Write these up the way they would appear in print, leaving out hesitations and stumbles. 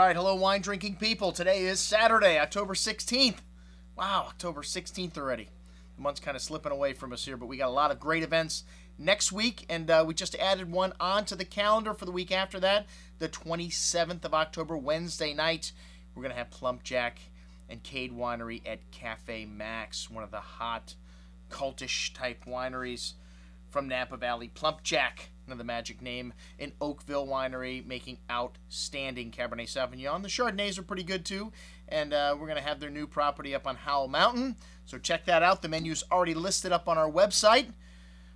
right, hello wine drinking people. Today is Saturday, October 16th. Wow, October 16th already. The month's kind of slipping away from us here, but we got a lot of great events next week, and we just added one onto the calendar for the week after that, the 27th of October, Wednesday night. We're going to have Plumpjack and Cade Winery at Cafe Max, one of the hot, cultish type wineries from Napa Valley. Plumpjack, another magic name, in Oakville Winery, making outstanding Cabernet Sauvignon. The Chardonnays are pretty good too, and we're going to have their new property up on Howell Mountain, so check that out. The menu's already listed up on our website.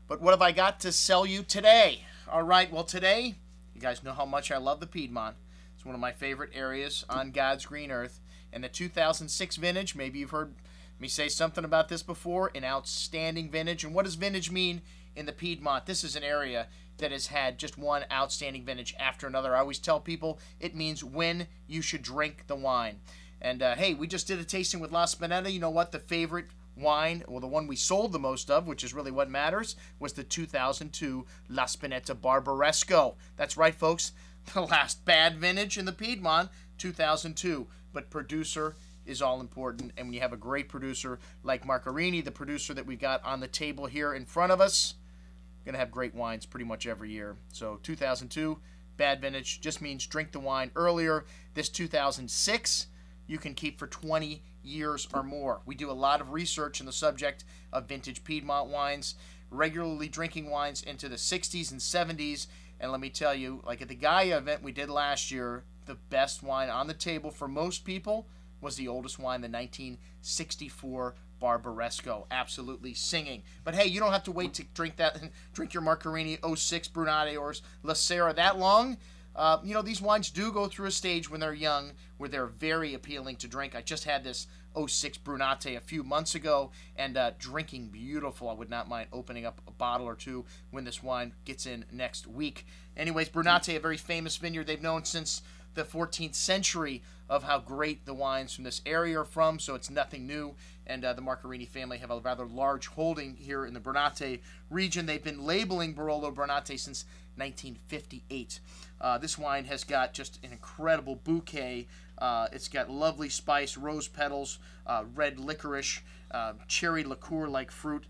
But what have I got to sell you today? All right, well today, you guys know how much I love the Piedmont. It's one of my favorite areas on God's green earth. And the 2006 vintage, maybe you've heard me say something about this before, an outstanding vintage. And what does vintage mean in the Piedmont? This is an area that has had just one outstanding vintage after another. I always tell people it means when you should drink the wine. And hey, we just did a tasting with La Spinetta. You know what? The favorite wine, well, the one we sold the most of, which is really what matters, was the 2002 La Spinetta Barbaresco. That's right, folks. The last bad vintage in the Piedmont, 2002. But producer is all important, and when you have a great producer like Marcarini, the producer that we got on the table here in front of us, going to have great wines pretty much every year. So 2002, bad vintage, just means drink the wine earlier. This 2006, you can keep for 20 years or more. We do a lot of research in the subject of vintage Piedmont wines, regularly drinking wines into the 60s and 70s, and let me tell you, like at the Gaja event we did last year, the best wine on the table for most people was the oldest wine, the 1964 Barbaresco. Absolutely singing. But hey, you don't have to wait to drink that and drink your Marcarini 06 Brunate or La Sera that long. You know, these wines do go through a stage when they're young where they're very appealing to drink. I just had this 06 Brunate a few months ago, and drinking beautiful. I would not mind opening up a bottle or two when this wine gets in next week. Anyways, Brunate, a very famous vineyard. They've known since the 14th century of how great the wines from this area are from, so it's nothing new. And the Marcarini family have a rather large holding here in the Brunate region. They've been labeling Barolo Brunate since 1958. This wine has got just an incredible bouquet. It's got lovely spice, rose petals, red licorice, cherry liqueur-like fruit.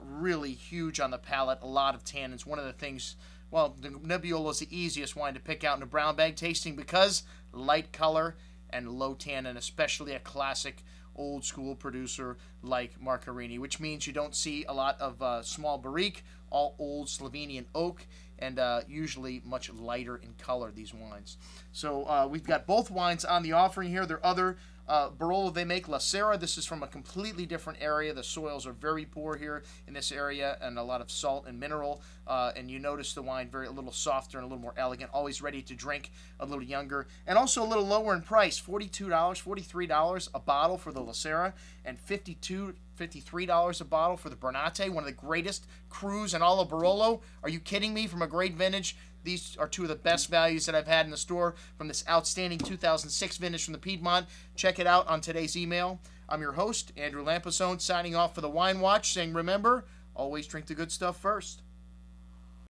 Really huge on the palate, a lot of tannins. One of the things, well, the Nebbiolo is the easiest wine to pick out in a brown bag tasting because light color and low tannin, especially a classic old school producer like Marcarini, which means you don't see a lot of small barrique, all old Slovenian oak, and usually much lighter in color, these wines. So we've got both wines on the offering here. There are other Barolo they make, La Sera. This is from a completely different area. The soils are very poor here in this area, and a lot of salt and mineral. And you notice the wine a little softer and a little more elegant, always ready to drink, a little younger, and also a little lower in price. $42, $43 a bottle for the La Sera, and $53 a bottle for the Brunate, one of the greatest crus in all of Barolo. Are you kidding me? From a great vintage, these are two of the best values that I've had in the store from this outstanding 2006 vintage from the Piedmont. Check it out on today's email. I'm your host, Andrew Lampasone, signing off for the Wine Watch, saying remember, always drink the good stuff first.